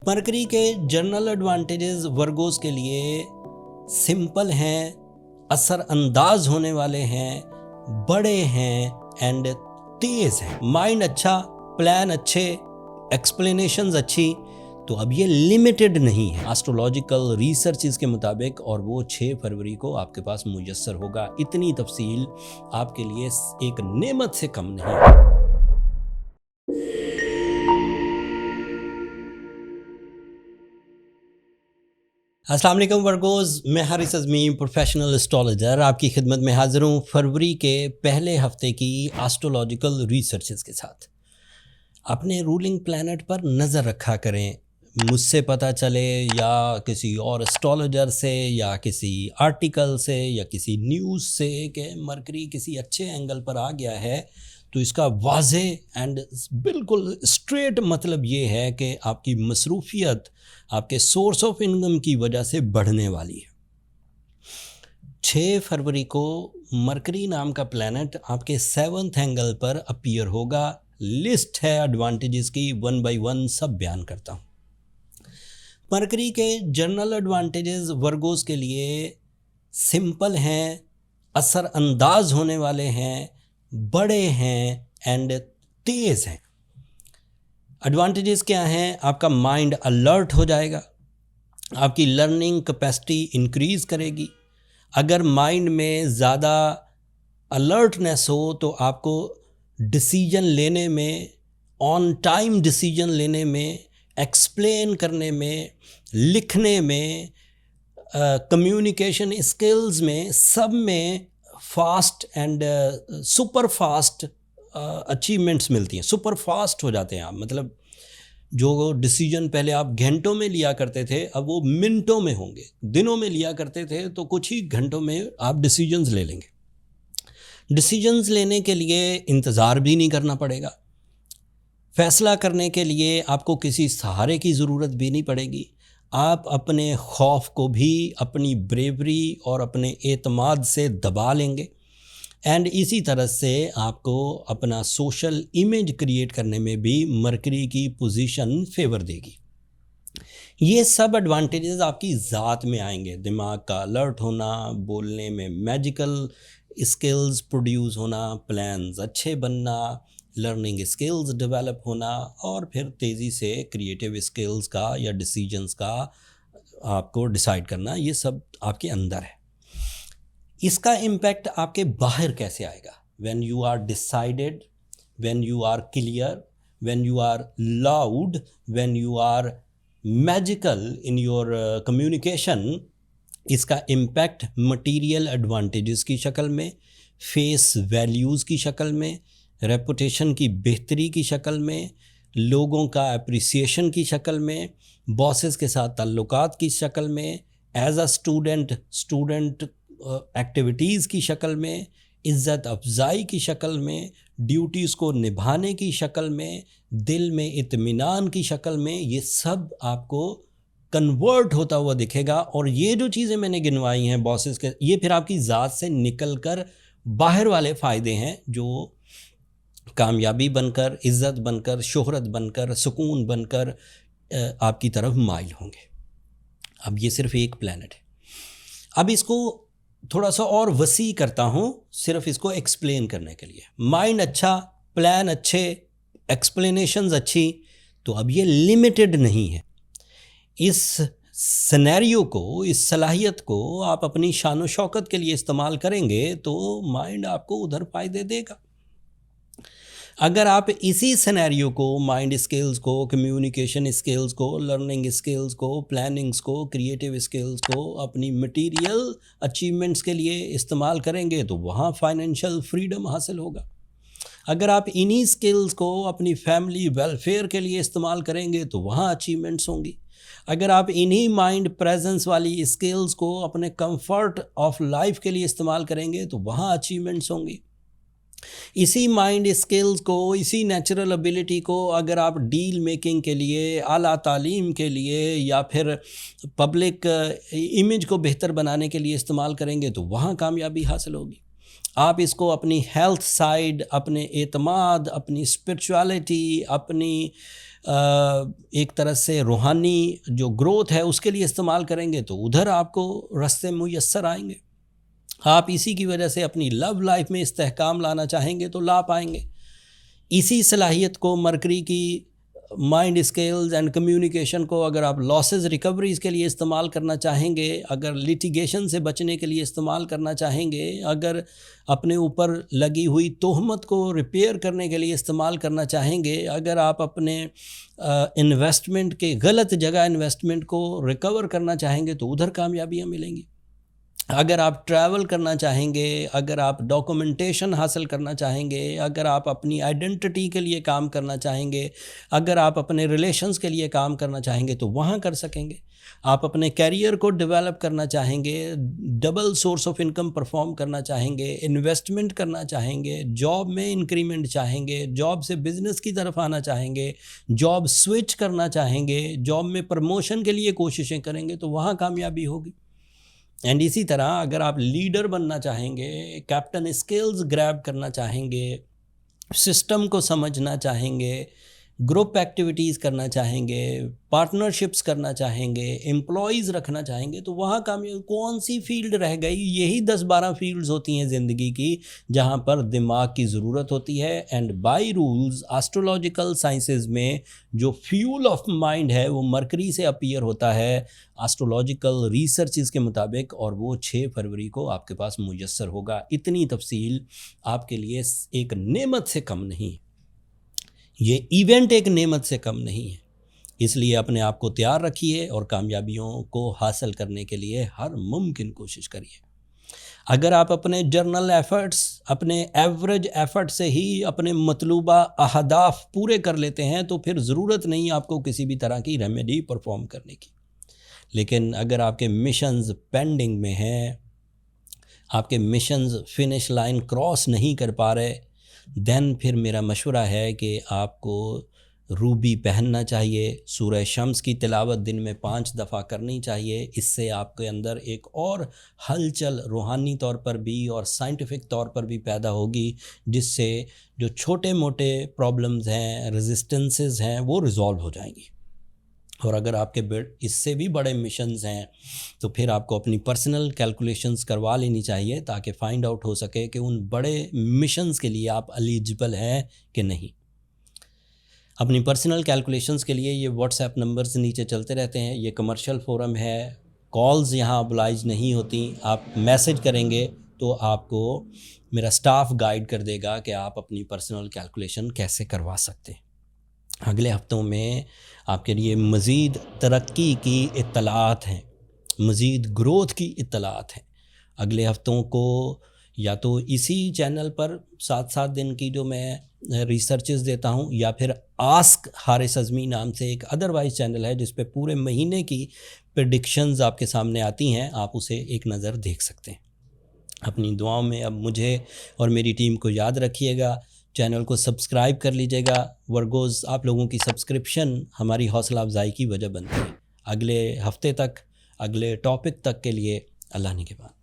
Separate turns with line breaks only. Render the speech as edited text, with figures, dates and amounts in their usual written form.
Mercury के general advantages Virgo's के लिए सिंपल हैं, असर अंदाज होने वाले हैं, बड़े हैं एंड तेज हैं। माइंड अच्छा, प्लान अच्छे, एक्सप्लेनेशंस अच्छी। तो अब ये लिमिटेड नहीं है एस्ट्रोलॉजिकल रिसर्चेस के मुताबिक, और वो 6 फरवरी को आपके पास मुयस्सर होगा। इतनी तफसील आपके लिए एक नेमत से कम नहीं है। अस्सलाम वालेकुम वर्गोज़, मैं हारिस अज़मी प्रोफेशनल एस्ट्रोलॉजर आपकी खिदमत में हाज़िर हूँ फरवरी के पहले हफ्ते की एस्ट्रोलॉजिकल रिसर्चेस के साथ। अपने रूलिंग प्लैनेट पर नज़र रखा करें। मुझसे पता चले या किसी और एस्ट्रोलॉजर से या किसी आर्टिकल से या किसी न्यूज़ से कि मरकरी किसी अच्छे एंगल पर आ गया है, तो इसका वाज़े एंड बिल्कुल स्ट्रेट मतलब ये है कि आपकी मसरूफियत आपके सोर्स ऑफ इनकम की वजह से बढ़ने वाली है। 6 फरवरी को मरकरी नाम का प्लैनेट आपके 7th एंगल पर अपीयर होगा। लिस्ट है एडवांटेजेस की, 1 बाय 1 सब बयान करता हूँ। मरकरी के जनरल एडवांटेजेस वर्गोस के लिए सिंपल हैं, असर अंदाज होने वाले हैं, बड़े हैं एंड तेज़ हैं। एडवांटेजेस क्या हैं? आपका माइंड अलर्ट हो जाएगा, आपकी लर्निंग कैपेसिटी इंक्रीज़ करेगी। अगर माइंड में ज़्यादा अलर्टनेस हो तो आपको डिसीजन लेने में, ऑन टाइम डिसीजन लेने में, एक्सप्लेन करने में, लिखने में, कम्युनिकेशन स्किल्स में, सब में fast and super fast achievements मिलती हैं। सुपर फास्ट हो जाते हैं आप, मतलब जो डिसीजन पहले आप घंटों में लिया करते थे अब वो मिनटों में होंगे। दिनों में लिया करते थे तो कुछ ही घंटों में आप डिसीजंस ले लेंगे। डिसीजंस लेने के लिए इंतज़ार भी नहीं करना पड़ेगा। फ़ैसला करने के लिए आपको किसी सहारे की ज़रूरत भी नहीं पड़ेगी। आप अपने खौफ को भी अपनी ब्रेवरी और अपने एतमाद से दबा लेंगे एंड इसी तरह से आपको अपना सोशल इमेज क्रिएट करने में भी मरकरी की पोजीशन फेवर देगी। ये सब एडवांटेजेस आपकी ज़ात में आएंगे। दिमाग का अलर्ट होना, बोलने में मैजिकल स्किल्स प्रोड्यूस होना, प्लान्स अच्छे बनना, लर्निंग स्किल्स डेवलप होना और फिर तेज़ी से क्रिएटिव स्किल्स का या डिसीजंस का आपको डिसाइड करना, ये सब आपके अंदर है। इसका इम्पैक्ट आपके बाहर कैसे आएगा? When you are decided, when you are clear, when you are loud, when you are magical in your communication, इसका इम्पैक्ट मटीरियल एडवांटेजेस की शक्ल में, फेस वैल्यूज़ की शक्ल में, रेपुटेशन की बेहतरी की शक्ल में, लोगों का अप्रिसिएशन की शक्ल में, बॉसेस के साथ ताल्लुकात की शक्ल में, एज अ स्टूडेंट एक्टिविटीज़ की शक्ल में, इज़्ज़त अफजाई की शक्ल में, ड्यूटीज़ को निभाने की शक्ल में, दिल में इत्मीनान की शक्ल में, ये सब आपको कन्वर्ट होता हुआ दिखेगा। और ये जो चीज़ें मैंने गिनवाई हैं बॉसेस के, ये फिर आपकी ज़ात से निकल कर बाहर वाले फ़ायदे हैं जो कामयाबी बनकर, इज़्ज़त बनकर, शोहरत बनकर, सुकून बनकर आपकी तरफ माइल होंगे। अब ये सिर्फ एक प्लैनेट है। अब इसको थोड़ा सा और वसी करता हूँ सिर्फ इसको एक्सप्लेन करने के लिए। माइंड अच्छा, प्लान अच्छे, एक्सप्लेनेशंस अच्छी। तो अब ये लिमिटेड नहीं है। इस सिनेरियो को, इस सलाहियत को आप अपनी शान व शौकत के लिए इस्तेमाल करेंगे तो माइंड आपको उधर फ़ायदे देगा। अगर आप इसी सिनेरियो को, माइंड स्किल्स को, कम्युनिकेशन स्किल्स को, लर्निंग स्किल्स को, प्लानिंग्स को, क्रिएटिव स्किल्स को अपनी मटेरियल अचीवमेंट्स के लिए इस्तेमाल करेंगे तो वहाँ फाइनेंशियल फ्रीडम हासिल होगा। अगर आप इन्हीं स्किल्स को अपनी फैमिली वेलफेयर के लिए इस्तेमाल करेंगे तो वहाँ अचीवमेंट्स होंगी। अगर आप इन्हीं माइंड प्रेजेंस वाली स्किल्स को अपने कंफर्ट ऑफ लाइफ के लिए इस्तेमाल करेंगे तो वहाँ अचीवमेंट्स होंगी। इसी माइंड स्किल्स को, इसी नेचुरल एबिलिटी को अगर आप डील मेकिंग के लिए, आला तालीम के लिए या फिर पब्लिक इमेज को बेहतर बनाने के लिए इस्तेमाल करेंगे तो वहाँ कामयाबी हासिल होगी। आप इसको अपनी हेल्थ साइड, अपने एतमाद, अपनी स्पिरिचुअलिटी, अपनी ایک طرح سے روحانی جو گروتھ ہے اس کے لیے استعمال کریں گے تو ادھر آپ کو راستے میسر آئیں گے. آپ اسی کی وجہ سے اپنی لو لائف میں استحکام لانا چاہیں گے تو لا پائیں گے. اسی صلاحیت کو مرکری کی مائنڈ اسکلز اینڈ کمیونیکیشن کو اگر آپ لاسز ریکوریز کے لیے استعمال کرنا چاہیں گے، اگر لیٹیگیشن سے بچنے کے لیے استعمال کرنا چاہیں گے، اگر اپنے اوپر لگی ہوئی تہمت کو ریپیئر کرنے کے لیے استعمال کرنا چاہیں گے، اگر آپ اپنے انویسٹمنٹ کے غلط جگہ انویسٹمنٹ کو ریکور کرنا چاہیں گے تو ادھر کامیابیاں ملیں گی. اگر آپ ٹریول کرنا چاہیں گے، اگر آپ ڈاکومنٹیشن حاصل کرنا چاہیں گے، اگر آپ اپنی آئیڈینٹی کے لیے کام کرنا چاہیں گے، اگر آپ اپنے ریلیشنز کے لیے کام کرنا چاہیں گے تو وہاں کر سکیں گے. آپ اپنے کیریئر کو ڈیولپ کرنا چاہیں گے، double source of income perform کرنا چاہیں گے، انویسٹمنٹ کرنا چاہیں گے، جاب میں انکریمنٹ چاہیں گے، جاب سے بزنس کی طرف آنا چاہیں گے، جاب سوئچ کرنا چاہیں گے، جاب میں پروموشن کے لیے کوششیں کریں گے تو وہاں کامیابی ہوگی. اینڈ اسی طرح اگر آپ لیڈر بننا چاہیں گے، کیپٹن اسکلز گریب کرنا چاہیں گے، سسٹم کو سمجھنا چاہیں گے، گروپ ایکٹیویٹیز کرنا چاہیں گے، پارٹنرشپس کرنا چاہیں گے، امپلائیز رکھنا چاہیں گے تو وہاں کون سی فیلڈ رہ گئی؟ یہی 10-12 فیلڈز ہوتی ہیں زندگی کی جہاں پر دماغ کی ضرورت ہوتی ہے. اینڈ بائی رولز آسٹرولوجیکل سائنسز میں جو فیول آف مائنڈ ہے وہ مرکری سے اپیئر ہوتا ہے آسٹرولوجیکل ریسرچز کے مطابق، اور وہ 6 فروری کو آپ کے پاس میسر ہوگا. اتنی تفصیل آپ کے لیے ایک نعمت سے کم نہیں ہے، یہ ایونٹ ایک نعمت سے کم نہیں ہے. اس لیے اپنے آپ کو تیار رکھیے اور کامیابیوں کو حاصل کرنے کے لیے ہر ممکن کوشش کریے. اگر آپ اپنے جرنل ایفرٹس، اپنے ایوریج ایفرٹ سے ہی اپنے مطلوبہ اہداف پورے کر لیتے ہیں تو پھر ضرورت نہیں آپ کو کسی بھی طرح کی ریمیڈی پرفارم کرنے کی. لیکن اگر آپ کے مشنز پینڈنگ میں ہیں، آپ کے مشنز فنش لائن کراس نہیں کر پا رہے، دین پھر میرا مشورہ ہے کہ آپ کو روبی پہننا چاہیے، سورہ شمس کی تلاوت دن میں 5 دفعہ کرنی چاہیے. اس سے آپ کے اندر ایک اور ہلچل روحانی طور پر بھی اور سائنٹیفک طور پر بھی پیدا ہوگی، جس سے جو چھوٹے موٹے پرابلمز ہیں، ریزسٹنسز ہیں، وہ ریزالو ہو جائیں گی. اور اگر آپ کے اس سے بھی بڑے مشنز ہیں تو پھر آپ کو اپنی پرسنل کیلکولیشنز کروا لینی چاہیے تاکہ فائنڈ آؤٹ ہو سکے کہ ان بڑے مشنز کے لیے آپ ایلیجبل ہیں کہ نہیں. اپنی پرسنل کیلکولیشنز کے لیے یہ واٹس ایپ نمبرز نیچے چلتے رہتے ہیں. یہ کمرشل فورم ہے، کالز یہاں ابلائج نہیں ہوتی. آپ میسج کریں گے تو آپ کو میرا سٹاف گائیڈ کر دے گا کہ آپ اپنی پرسنل کیلکولیشن کیسے کروا سکتے ہیں. اگلے ہفتوں میں آپ کے لیے مزید ترقی کی اطلاعات ہیں، مزید گروتھ کی اطلاعات ہیں. اگلے ہفتوں کو یا تو اسی چینل پر 7 دن کی جو میں ریسرچز دیتا ہوں، یا پھر آسک حارث اعظمی نام سے ایک ادروائز چینل ہے جس پہ پورے مہینے کی پریڈکشنز آپ کے سامنے آتی ہیں، آپ اسے ایک نظر دیکھ سکتے ہیں. اپنی دعاؤں میں اب مجھے اور میری ٹیم کو یاد رکھیے گا. چینل کو سبسکرائب کر لیجیے گا. ورگوز آپ لوگوں کی سبسکرپشن ہماری حوصلہ افزائی کی وجہ بنتی ہے. اگلے ہفتے تک، اگلے ٹاپک تک کے لیے اللہ نگہبان.